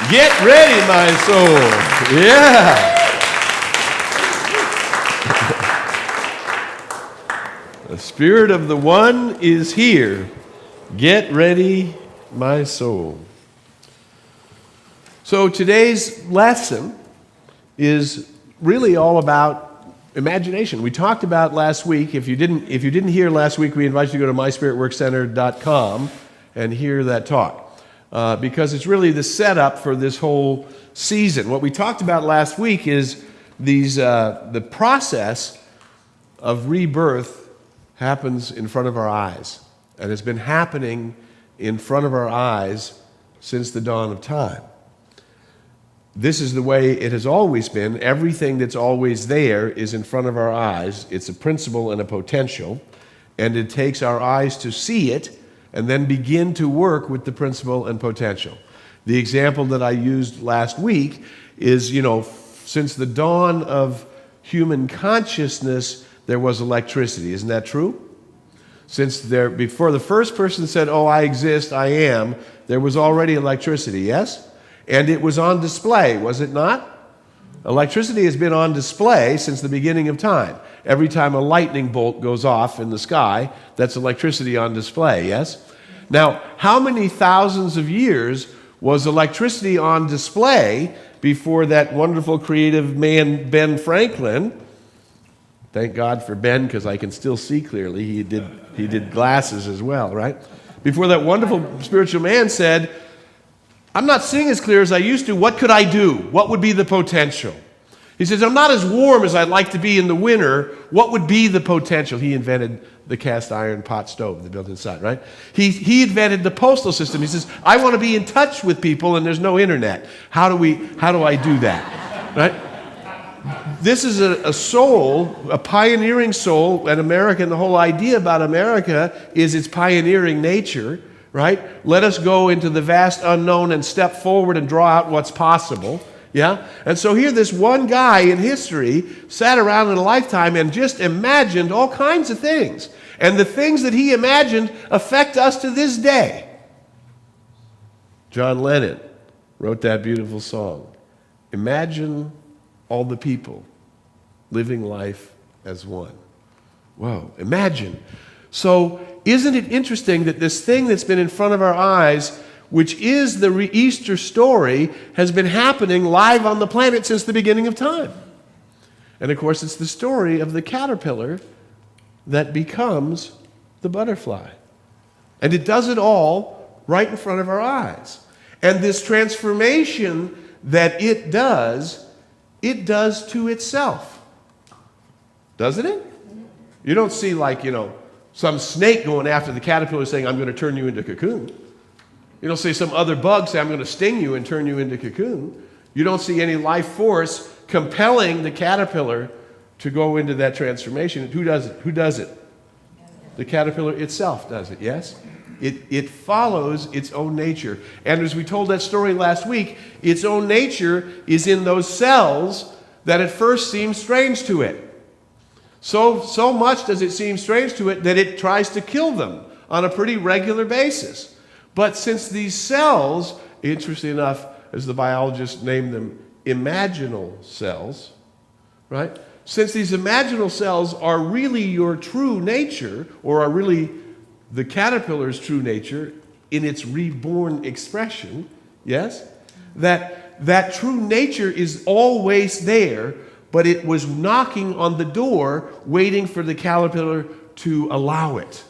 Get ready, my soul. Yeah. The Spirit of the One is here. Get ready, my soul. So today's lesson is really all about imagination. We talked about last week. If you didn't hear last week, we invite you to go to myspiritworkscenter.com and hear that talk. Because it's really the setup for this whole season. What we talked about last week is the process of rebirth happens in front of our eyes. And it's been happening in front of our eyes since the dawn of time. This is the way it has always been. Everything that's always there is in front of our eyes. It's a principle and a potential. And it takes our eyes to see it and then begin to work with the principle and potential. The example that I used last week is, since the dawn of human consciousness, there was electricity. Isn't that true? Before the first person said, "Oh, I exist, I am," there was already electricity, yes? And it was on display, was it not? Electricity has been on display since the beginning of time. Every time a lightning bolt goes off in the sky, that's electricity on display, yes? Now, how many thousands of years was electricity on display before that wonderful creative man, Ben Franklin? Thank God for Ben, because I can still see clearly. He did glasses as well, right? Before that wonderful spiritual man said, "I'm not seeing as clear as I used to. What could I do? What would be the potential?" He says, "I'm not as warm as I'd like to be in the winter. What would be the potential?" He invented the cast iron pot stove that built inside, right? He invented the postal system. He says, "I want to be in touch with people and there's no internet. How do I do that?" Right? This is a soul, a pioneering soul, and America, and the whole idea about America is its pioneering nature, right? Let us go into the vast unknown and step forward and draw out what's possible. Yeah? And so here this one guy in history sat around in a lifetime and just imagined all kinds of things. And the things that he imagined affect us to this day. John Lennon wrote that beautiful song. Imagine all the people living life as one. Whoa, imagine. So isn't it interesting that this thing that's been in front of our eyes, which is the Easter story, has been happening live on the planet since the beginning of time? And of course, it's the story of the caterpillar that becomes the butterfly. And it does it all right in front of our eyes. And this transformation that it does to itself. Doesn't it? You don't see some snake going after the caterpillar saying, "I'm going to turn you into a cocoon." You don't see some other bug say, "I'm going to sting you and turn you into a cocoon." You don't see any life force compelling the caterpillar to go into that transformation. Who does it? Who does it? The caterpillar itself does it, yes? It follows its own nature. And as we told that story last week, its own nature is in those cells that at first seem strange to it. So much does it seem strange to it that it tries to kill them on a pretty regular basis. But since these cells, interesting enough, as the biologists name them, imaginal cells, right? Since these imaginal cells are really your true nature, or are really the caterpillar's true nature in its reborn expression, yes? That true nature is always there, but it was knocking on the door, waiting for the caterpillar to allow it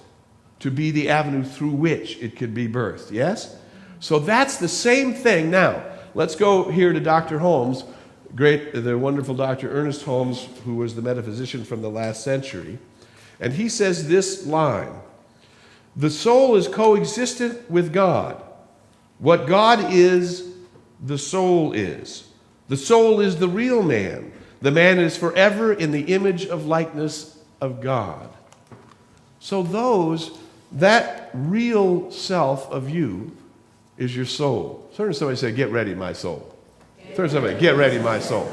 to be the avenue through which it could be birthed, yes? So that's the same thing. Now, let's go here to Dr. Holmes, the wonderful Dr. Ernest Holmes, who was the metaphysician from the last century. And he says this line: "The soul is coexistent with God. What God is, the soul is. The soul is the real man. The man is forever in the image of likeness of God." So that real self of you is your soul. Turn to somebody and say, "Get ready, my soul." Turn to somebody, "Get ready, my soul."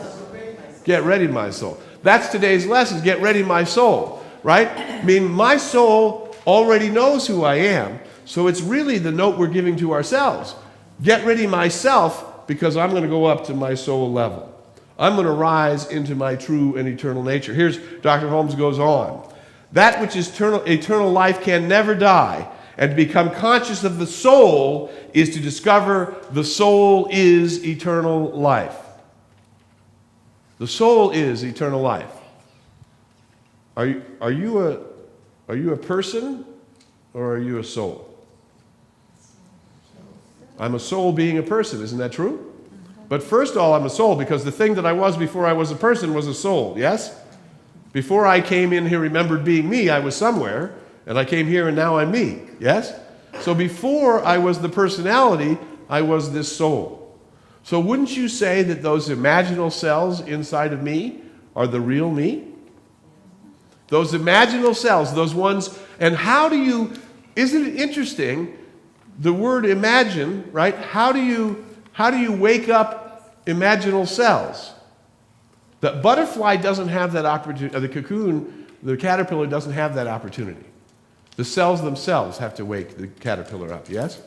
Get ready, my soul. That's today's lesson, get ready, my soul, right? I mean, my soul already knows who I am, so it's really the note we're giving to ourselves. Get ready, myself, because I'm going to go up to my soul level. I'm going to rise into my true and eternal nature. Here's Dr. Holmes goes on. That which is eternal life can never die, and to become conscious of the soul is to discover the soul is eternal life. The soul is eternal life. Are you a person or are you a soul? I'm a soul being a person, isn't that true? But first of all, I'm a soul because the thing that I was before I was a person was a soul, yes? Before I came in here, remembered being me, I was somewhere, and I came here and now I'm me, yes? So before I was the personality, I was this soul. So wouldn't you say that those imaginal cells inside of me are the real me? Those imaginal cells, those ones, and how do you, isn't it interesting, the word imagine, right? How do you wake up imaginal cells? The butterfly doesn't have that opportunity, the cocoon, the caterpillar doesn't have that opportunity. The cells themselves have to wake the caterpillar up, yes?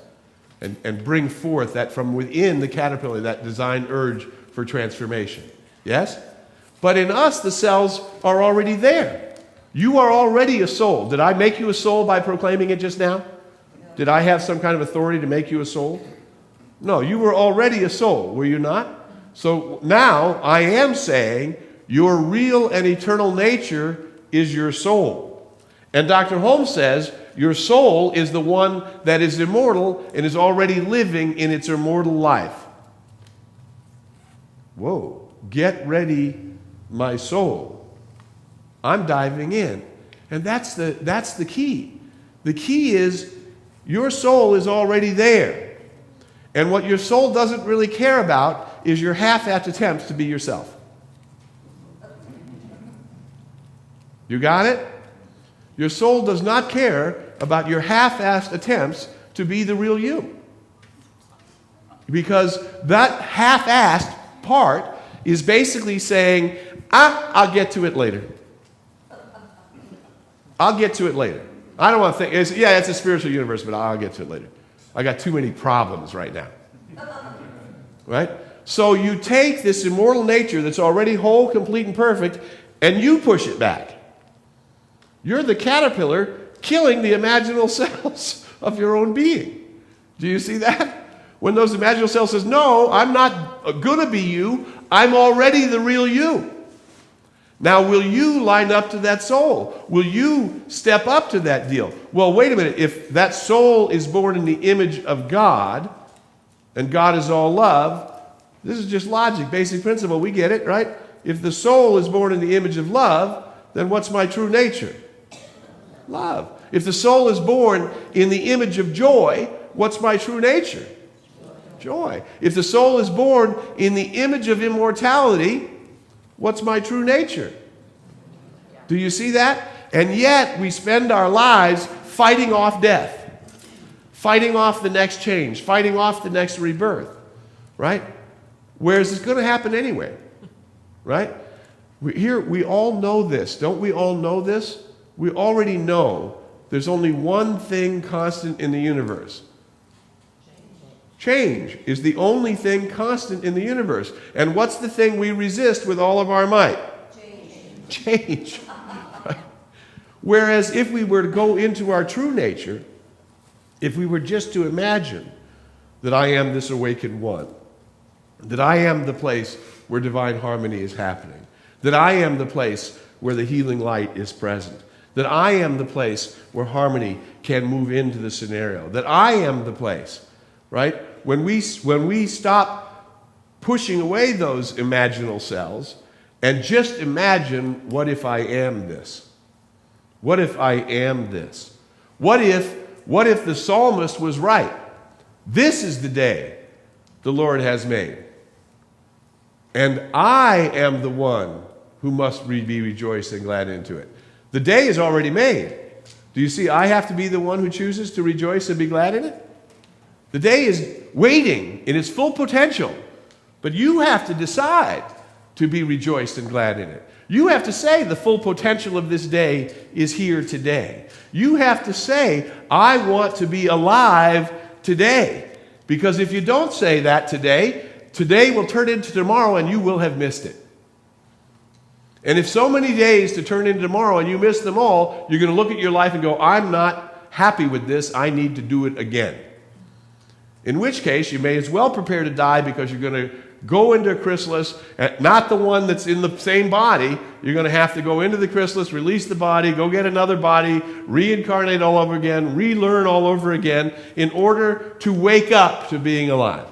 And bring forth that from within the caterpillar, that design urge for transformation, yes? But in us, the cells are already there. You are already a soul. Did I make you a soul by proclaiming it just now? Did I have some kind of authority to make you a soul? No, you were already a soul, were you not? So now I am saying your real and eternal nature is your soul. And Dr. Holmes says your soul is the one that is immortal and is already living in its immortal life. Whoa, get ready, my soul. I'm diving in. And that's the key. The key is your soul is already there. And what your soul doesn't really care about is your half-assed attempts to be yourself. You got it? Your soul does not care about your half-assed attempts to be the real you. Because that half-assed part is basically saying, I'll get to it later. I'll get to it later. I don't want to think, it's a spiritual universe, but I'll get to it later. I got too many problems right now. Right? So you take this immortal nature that's already whole, complete, and perfect, and you push it back. You're the caterpillar killing the imaginal cells of your own being. Do you see that? When those imaginal cells says, no, I'm not going to be you. I'm already the real you. Now, will you line up to that soul? Will you step up to that deal? Well, wait a minute. If that soul is born in the image of God, and God is all love, this is just logic, basic principle. We get it, right? If the soul is born in the image of love, then what's my true nature? Love. If the soul is born in the image of joy, what's my true nature? Joy. If the soul is born in the image of immortality, what's my true nature? Do you see that? And yet we spend our lives fighting off death, fighting off the next change, fighting off the next rebirth, right? Whereas it's going to happen anyway, right? We all know this. Don't we all know this? We already know there's only one thing constant in the universe. Change is the only thing constant in the universe. And what's the thing we resist with all of our might? Change. Right? Whereas if we were to go into our true nature, if we were just to imagine that I am this awakened one, that I am the place where divine harmony is happening, that I am the place where the healing light is present, that I am the place where harmony can move into the scenario, that I am the place, right? When we stop pushing away those imaginal cells and just imagine, what if I am this? What if I am this? What if the psalmist was right? This is the day the Lord has made. And I am the one who must be rejoiced and glad into it. The day is already made. Do you see, I have to be the one who chooses to rejoice and be glad in it? The day is waiting in its full potential, but you have to decide to be rejoiced and glad in it. You have to say the full potential of this day is here today. You have to say, I want to be alive today. Because if you don't say that today, Today will turn into tomorrow and you will have missed it. And if so many days to turn into tomorrow and you miss them all, you're going to look at your life and go, I'm not happy with this. I need to do it again. In which case, you may as well prepare to die because you're going to go into a chrysalis, not the one that's in the same body. You're going to have to go into the chrysalis, release the body, go get another body, reincarnate all over again, relearn all over again in order to wake up to being alive.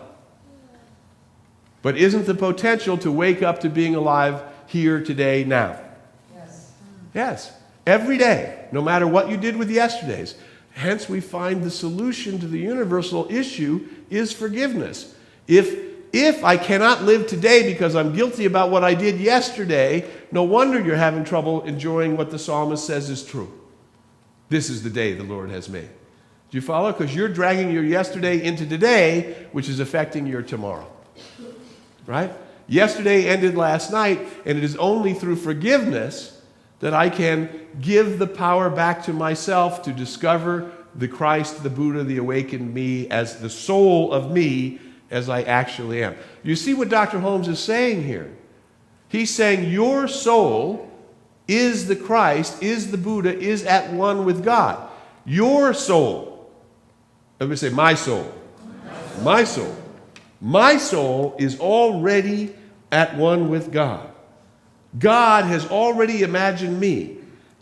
But isn't the potential to wake up to being alive here, today, now? Yes. Yes. Every day, no matter what you did with yesterday's. Hence, we find the solution to the universal issue is forgiveness. If I cannot live today because I'm guilty about what I did yesterday, no wonder you're having trouble enjoying what the psalmist says is true. This is the day the Lord has made. Do you follow? Because you're dragging your yesterday into today, which is affecting your tomorrow. Right? Yesterday ended last night, and it is only through forgiveness that I can give the power back to myself to discover the Christ, the Buddha, the awakened me as the soul of me as I actually am. You see what Dr. Holmes is saying here? He's saying your soul is the Christ, is the Buddha, is at one with God. Your soul. Let me say my soul. My soul. My soul is already at one with God. God has already imagined me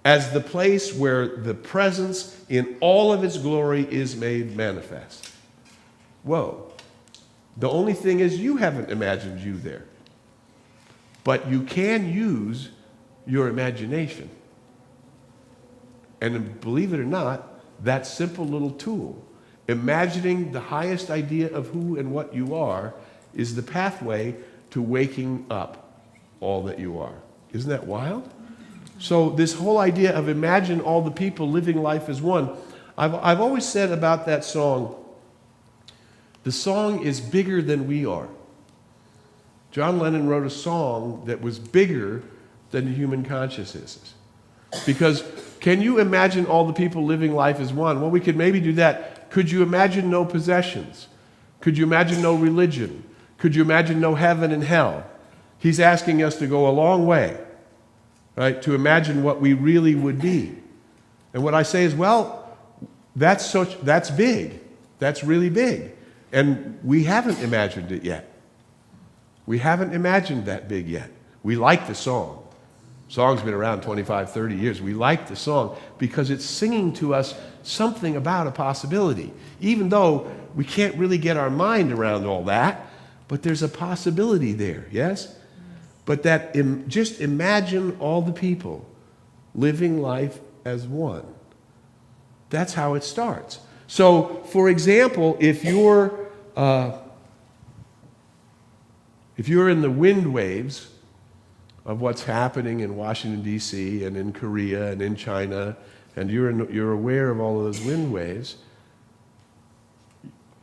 as the place where the presence in all of its glory is made manifest. Whoa. The only thing is you haven't imagined you there. But you can use your imagination. And believe it or not, that simple little tool, imagining the highest idea of who and what you are, is the pathway to waking up all that you are. Isn't that wild? So this whole idea of imagine all the people living life as one, I've always said about that song, the song is bigger than we are. John Lennon wrote a song that was bigger than the human consciousness is. Because can you imagine all the people living life as one? Well, we could maybe do that. Could you imagine no possessions? Could you imagine no religion? Could you imagine no heaven and hell? He's asking us to go a long way, right, to imagine what we really would be. And what I say is, well, that's big. That's really big. And we haven't imagined it yet. We haven't imagined that big yet. We like the song. The song's been around 25, 30 years. We like the song because it's singing to us something about a possibility. Even though we can't really get our mind around all that, but there's a possibility there, yes? But just imagine all the people living life as one. That's how it starts. So, for example, if you're in the wind waves of what's happening in Washington, D.C., and in Korea, and in China, and you're aware of all of those wind waves,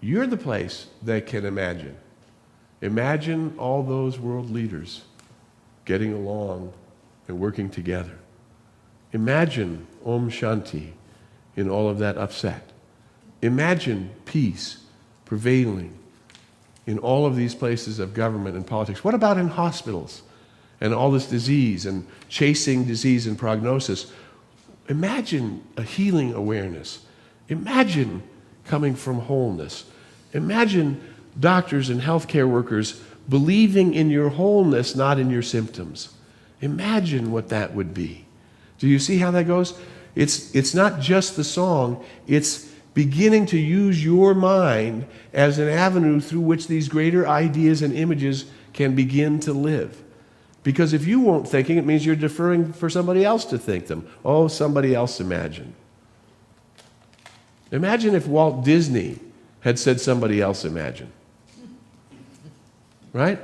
you're the place that can imagine. Imagine all those world leaders getting along and working together. Imagine Om Shanti in all of that upset. Imagine peace prevailing in all of these places of government and politics. What about in hospitals and all this disease and chasing disease and prognosis? Imagine a healing awareness. Imagine coming from wholeness. Imagine doctors and healthcare workers believing in your wholeness, not in your symptoms. Imagine what that would be. Do you see how that goes? It's not just the song, it's beginning to use your mind as an avenue through which these greater ideas and images can begin to live. Because if you won't thinking, it means you're deferring for somebody else to think them. Oh, somebody else imagine. Imagine if Walt Disney had said somebody else imagine. Right?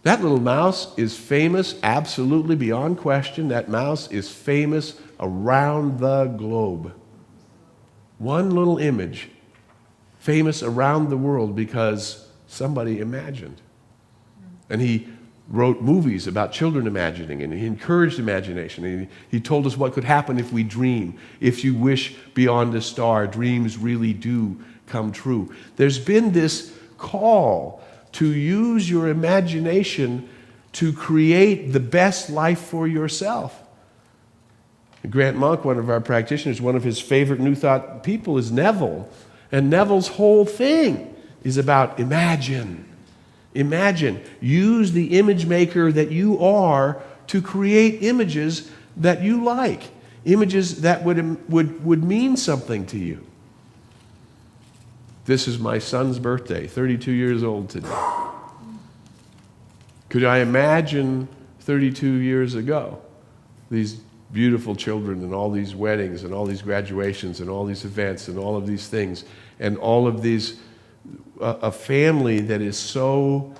That little mouse is famous, absolutely beyond question. That mouse is famous around the globe. One little image, famous around the world because somebody imagined. And he wrote movies about children imagining, and he encouraged imagination. And he told us what could happen if we dream. If you wish beyond a star, dreams really do come true. There's been this call to use your imagination to create the best life for yourself. Grant Monk, one of our practitioners, one of his favorite New Thought people is Neville. And Neville's whole thing is about imagine. Imagine. Use the image maker that you are to create images that you like. Images that would mean something to you. This is my son's birthday, 32 years old today. Could I imagine 32 years ago these beautiful children and all these weddings and all these graduations and all these events and all of these things and all of these, a family that is so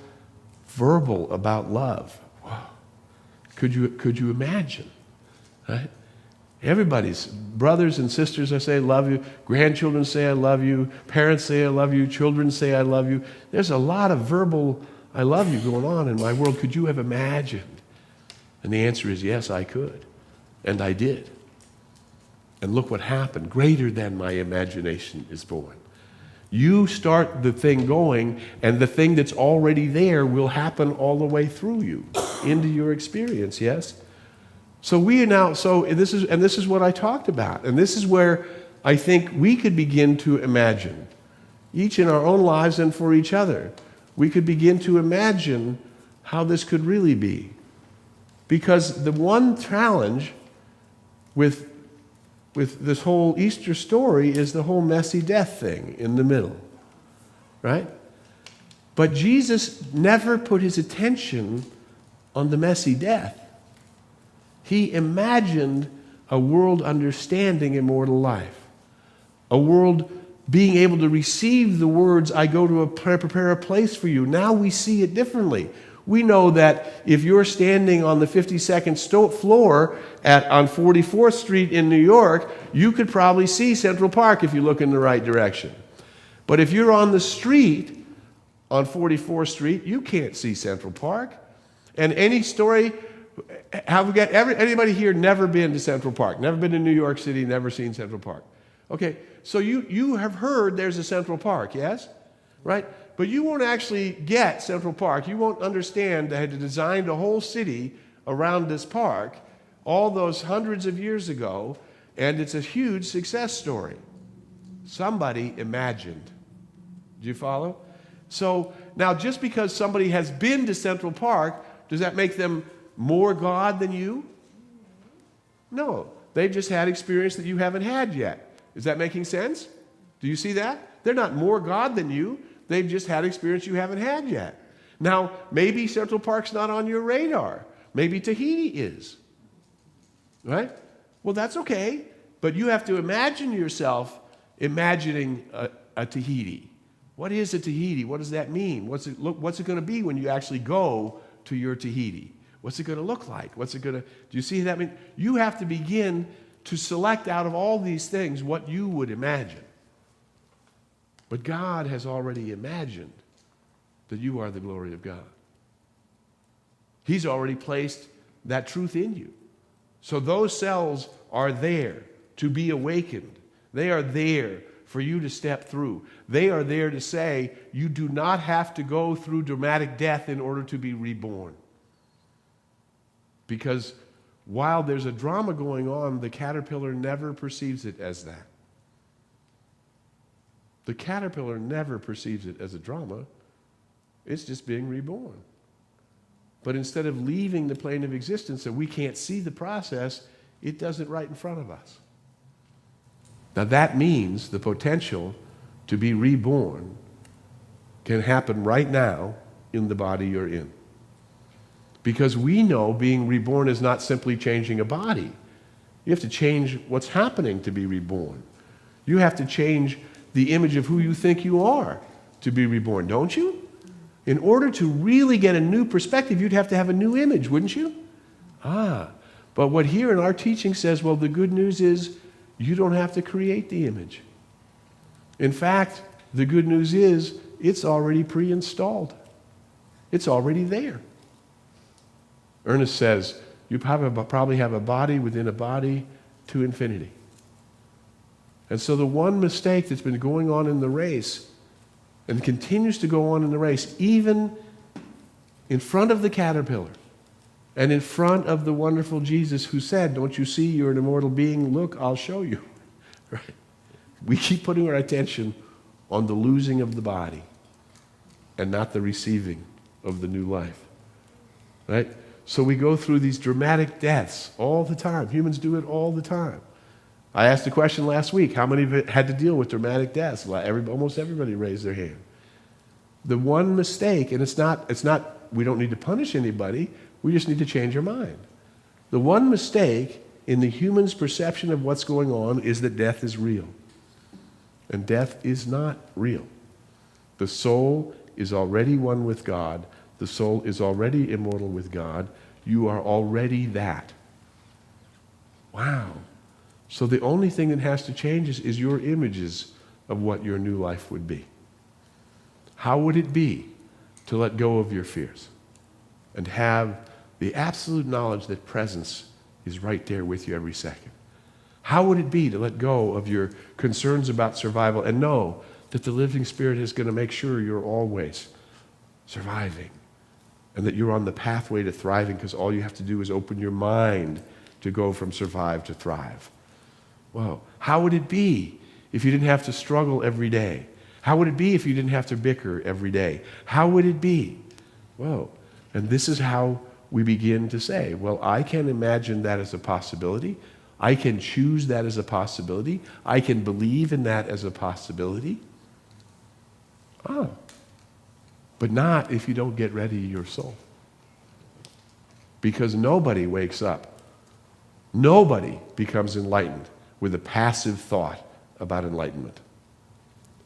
verbal about love? Wow. Could you imagine? Right? Everybody's brothers and sisters, I say, I love you. Grandchildren say, I love you. Parents say, I love you. Children say, I love you. There's a lot of verbal, I love you going on in my world. Could you have imagined? And the answer is yes, I could. And I did. And look what happened. Greater than my imagination is born. You start the thing going, and the thing that's already there will happen all the way through you into your experience, yes? So this is what I talked about. And this is where I think we could begin to imagine, each in our own lives and for each other. We could begin to imagine how this could really be. Because the one challenge with this whole Easter story is the whole messy death thing in the middle, right? But Jesus never put his attention on the messy death. He imagined a world understanding immortal life, a world being able to receive the words, I go to prepare a place for you. Now we see it differently. We know that if you're standing on the 52nd floor on 44th Street in New York, you could probably see Central Park if you look in the right direction. But if you're on the street on 44th Street, you can't see Central Park. And any story, anybody here never been to Central Park? Never been to New York City, never seen Central Park? Okay, so you have heard there's a Central Park, yes? Right? But you won't actually get Central Park. You won't understand they had designed a whole city around this park all those hundreds of years ago, and it's a huge success story. Somebody imagined. Do you follow? So now just because somebody has been to Central Park, does that make them more God than you? No. They've just had experience that you haven't had yet. Is that making sense? Do you see that? They're not more God than you. They've just had experience you haven't had yet. Now, maybe Central Park's not on your radar. Maybe Tahiti is. Right? Well, that's okay. But you have to imagine yourself imagining a Tahiti. What is a Tahiti? What does that mean? What's it going to be when you actually go to your Tahiti? What's it going to look like? Do you see that? You have to begin to select out of all these things what you would imagine. But God has already imagined that you are the glory of God. He's already placed that truth in you. So those cells are there to be awakened. They are there for you to step through. They are there to say, you do not have to go through dramatic death in order to be reborn. Because while there's a drama going on, the caterpillar never perceives it as that. The caterpillar never perceives it as a drama. It's just being reborn. But instead of leaving the plane of existence so we can't see the process, it does it right in front of us. Now that means the potential to be reborn can happen right now in the body you're in. Because we know being reborn is not simply changing a body. You have to change what's happening to be reborn. You have to change the image of who you think you are to be reborn, don't you? In order to really get a new perspective, you'd have to have a new image, wouldn't you? But what here in our teaching says, well, the good news is you don't have to create the image. In fact, the good news is it's already pre-installed. It's already there. Ernest says, you probably have a body within a body to infinity. And so the one mistake that's been going on in the race, and continues to go on in the race, even in front of the caterpillar and in front of the wonderful Jesus who said, don't you see you're an immortal being? Look, I'll show you. Right? We keep putting our attention on the losing of the body and not the receiving of the new life. Right? So we go through these dramatic deaths all the time. Humans do it all the time. I asked the question last week, how many of you had to deal with dramatic deaths? Almost everybody raised their hand. The one mistake, and it's not, we don't need to punish anybody, we just need to change our mind. The one mistake in the human's perception of what's going on is that death is real. And death is not real. The soul is already one with God. The soul is already immortal with God. You are already that. Wow. So the only thing that has to change is your images of what your new life would be. How would it be to let go of your fears and have the absolute knowledge that presence is right there with you every second? How would it be to let go of your concerns about survival and know that the living Spirit is going to make sure you're always surviving and that you're on the pathway to thriving because all you have to do is open your mind to go from survive to thrive? Whoa. How would it be if you didn't have to struggle every day? How would it be if you didn't have to bicker every day? How would it be? Whoa. And this is how we begin to say, well, I can imagine that as a possibility. I can choose that as a possibility. I can believe in that as a possibility. Oh. But not if you don't get ready your soul. Because nobody wakes up. Nobody becomes enlightened with a passive thought about enlightenment.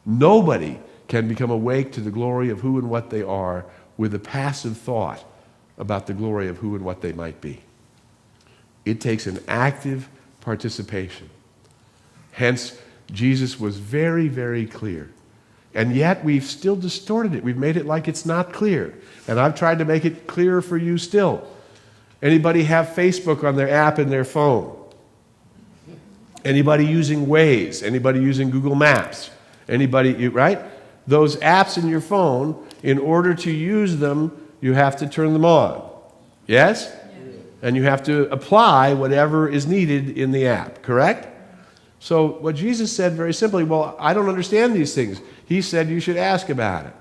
Nobody can become awake to the glory of who and what they are with a passive thought about the glory of who and what they might be. It takes an active participation. Hence, Jesus was very, very clear. And yet, we've still distorted it. We've made it like it's not clear. And I've tried to make it clearer for you still. Anybody have Facebook on their app in their phone? Anybody using Waze? Anybody using Google Maps? Anybody, right? Those apps in your phone, in order to use them, you have to turn them on. Yes? And you have to apply whatever is needed in the app, correct? So what Jesus said very simply, well, I don't understand these things. He said you should ask about it.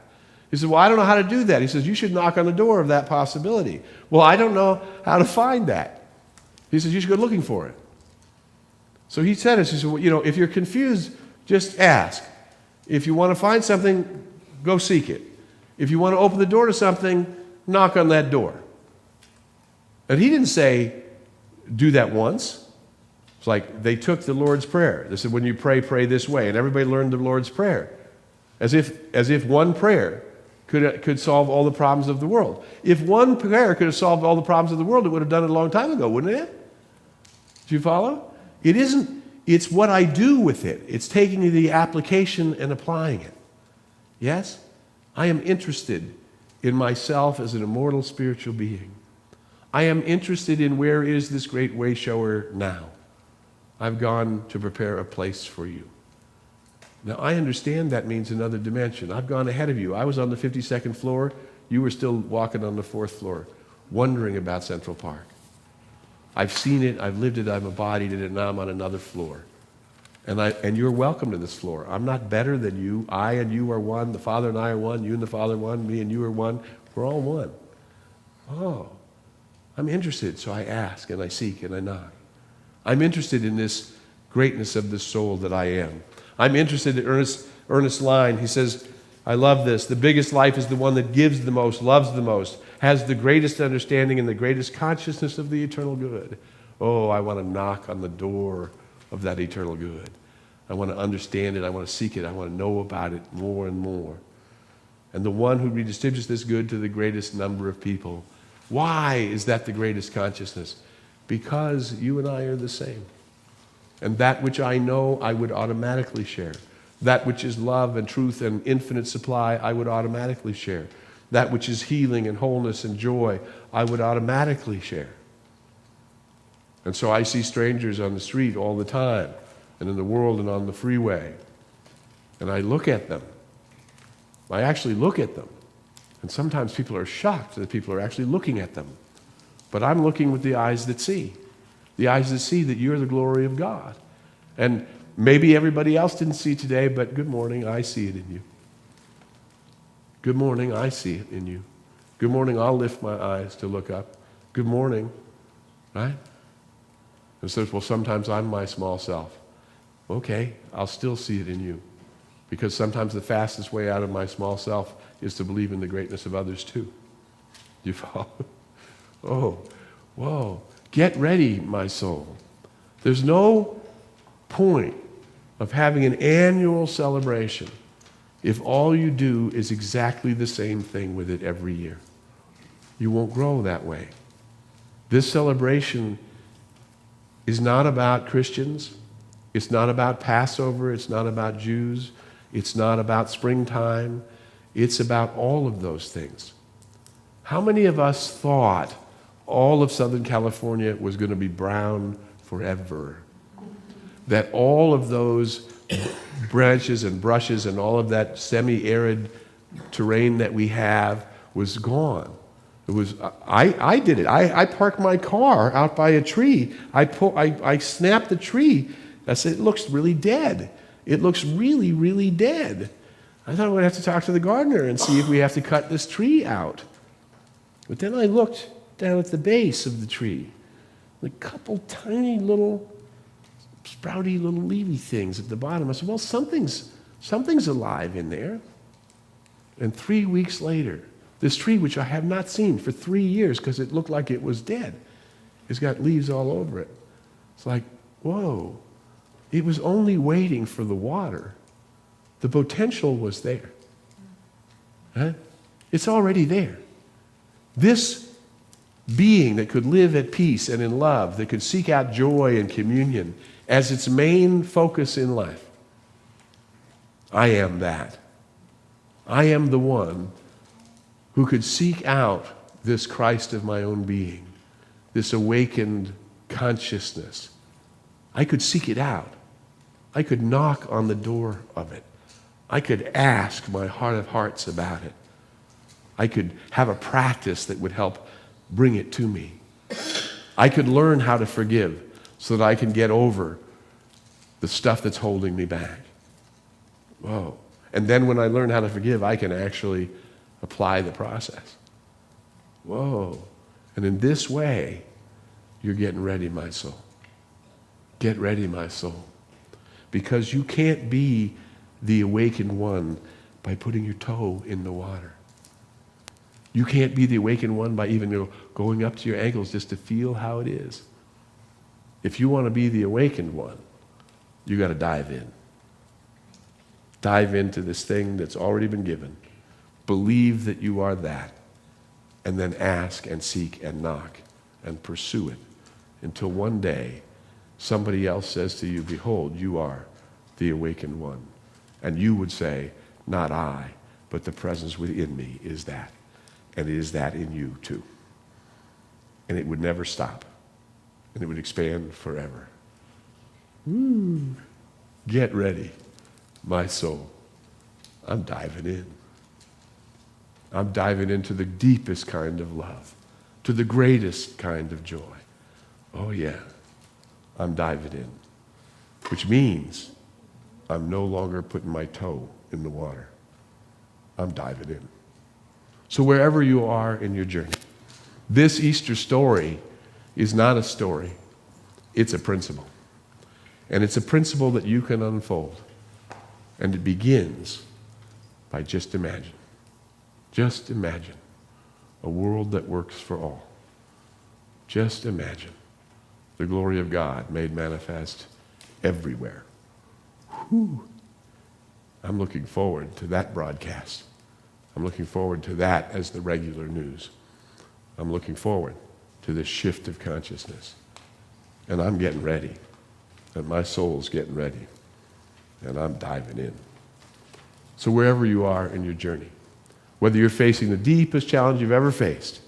He said, well, I don't know how to do that. He says, you should knock on the door of that possibility. Well, I don't know how to find that. He says, you should go looking for it. So he said this, he said, well, if you're confused, just ask. If you want to find something, go seek it. If you want to open the door to something, knock on that door. And he didn't say, do that once. It's like they took the Lord's Prayer. They said, when you pray, pray this way. And everybody learned the Lord's Prayer. As if one prayer could solve all the problems of the world. If one prayer could have solved all the problems of the world, it would have done it a long time ago, wouldn't it? Do you follow? It isn't, it's what I do with it. It's taking the application and applying it. Yes? I am interested in myself as an immortal spiritual being. I am interested in where is this great way shower now. I've gone to prepare a place for you. Now, I understand that means another dimension. I've gone ahead of you. I was on the 52nd floor. You were still walking on the 4th floor, wondering about Central Park. I've seen it. I've lived it. I've embodied it. And now I'm on another floor. And you're welcome to this floor. I'm not better than you. I and you are one. The Father and I are one. You and the Father are one. Me and you are one. We're all one. Oh, I'm interested. So I ask and I seek and I knock. I'm interested in this greatness of the soul that I am. I'm interested in Ernest's line. He says, I love this. The biggest life is the one that gives the most, loves the most, has the greatest understanding and the greatest consciousness of the eternal good. Oh, I want to knock on the door of that eternal good. I want to understand it. I want to seek it. I want to know about it more and more. And the one who redistributes this good to the greatest number of people. Why is that the greatest consciousness? Because you and I are the same. And that which I know, I would automatically share. That which is love and truth and infinite supply, I would automatically share. That which is healing and wholeness and joy, I would automatically share. And so I see strangers on the street all the time, and in the world and on the freeway. And I look at them, I actually look at them. And sometimes people are shocked that people are actually looking at them. But I'm looking with the eyes that see. The eyes that see that you're the glory of God. And maybe everybody else didn't see today, but good morning, I see it in you. Good morning, I see it in you. Good morning, I'll lift my eyes to look up. Good morning, right? And says, well, sometimes I'm my small self. Okay, I'll still see it in you. Because sometimes the fastest way out of my small self is to believe in the greatness of others too. You follow? Oh, whoa. Get ready, my soul. There's no point of having an annual celebration if all you do is exactly the same thing with it every year. You won't grow that way. This celebration is not about Christians. It's not about Passover. It's not about Jews. It's not about springtime. It's about all of those things. How many of us thought all of Southern California was going to be brown forever? That all of those branches and brushes and all of that semi-arid terrain that we have was gone. It was. I did it. I parked my car out by a tree. I snapped the tree. I said, it looks really dead. It looks really, really dead. I thought I would have to talk to the gardener and see if we have to cut this tree out. But then I looked down at the base of the tree. A couple tiny little sprouty little leafy things at the bottom. I said, well, something's alive in there. And 3 weeks later, this tree, which I have not seen for 3 years because it looked like it was dead, it's got leaves all over it. It's like, whoa. It was only waiting for the water. The potential was there. Huh? It's already there. This being that could live at peace and in love, that could seek out joy and communion as its main focus in life. I am that. I am the one who could seek out this Christ of my own being, this awakened consciousness. I could seek it out. I could knock on the door of it. I could ask my heart of hearts about it. I could have a practice that would help bring it to me. I could learn how to forgive so that I can get over the stuff that's holding me back. Whoa. And then when I learn how to forgive, I can actually apply the process. Whoa. And in this way, you're getting ready, my soul. Get ready, my soul. Because you can't be the awakened one by putting your toe in the water. You can't be the awakened one by even going up to your ankles just to feel how it is. If you want to be the awakened one, you got to dive in. Dive into this thing that's already been given. Believe that you are that. And then ask and seek and knock and pursue it until one day somebody else says to you, behold, you are the awakened one. And you would say, not I, but the presence within me is that. And it is that in you too. And it would never stop. And it would expand forever. Woo. Get ready, my soul. I'm diving in. I'm diving into the deepest kind of love, to the greatest kind of joy. Oh yeah, I'm diving in. Which means I'm no longer putting my toe in the water. I'm diving in. So wherever you are in your journey, this Easter story is not a story. It's a principle. And it's a principle that you can unfold. And it begins by just imagine. Just imagine a world that works for all. Just imagine the glory of God made manifest everywhere. Whew. I'm looking forward to that broadcast. I'm looking forward to that as the regular news. I'm looking forward to this shift of consciousness. And I'm getting ready. And my soul's getting ready. And I'm diving in. So wherever you are in your journey, whether you're facing the deepest challenge you've ever faced,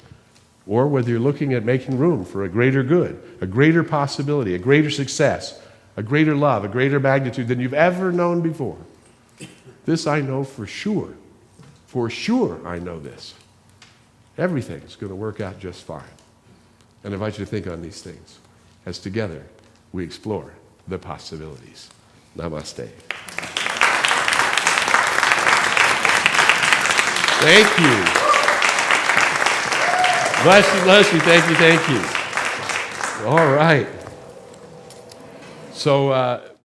or whether you're looking at making room for a greater good, a greater possibility, a greater success, a greater love, a greater magnitude than you've ever known before, this I know for sure. For sure, I know this. Everything's going to work out just fine. And I invite you to think on these things as together we explore the possibilities. Namaste. Thank you. Bless you. Thank you. All right. So,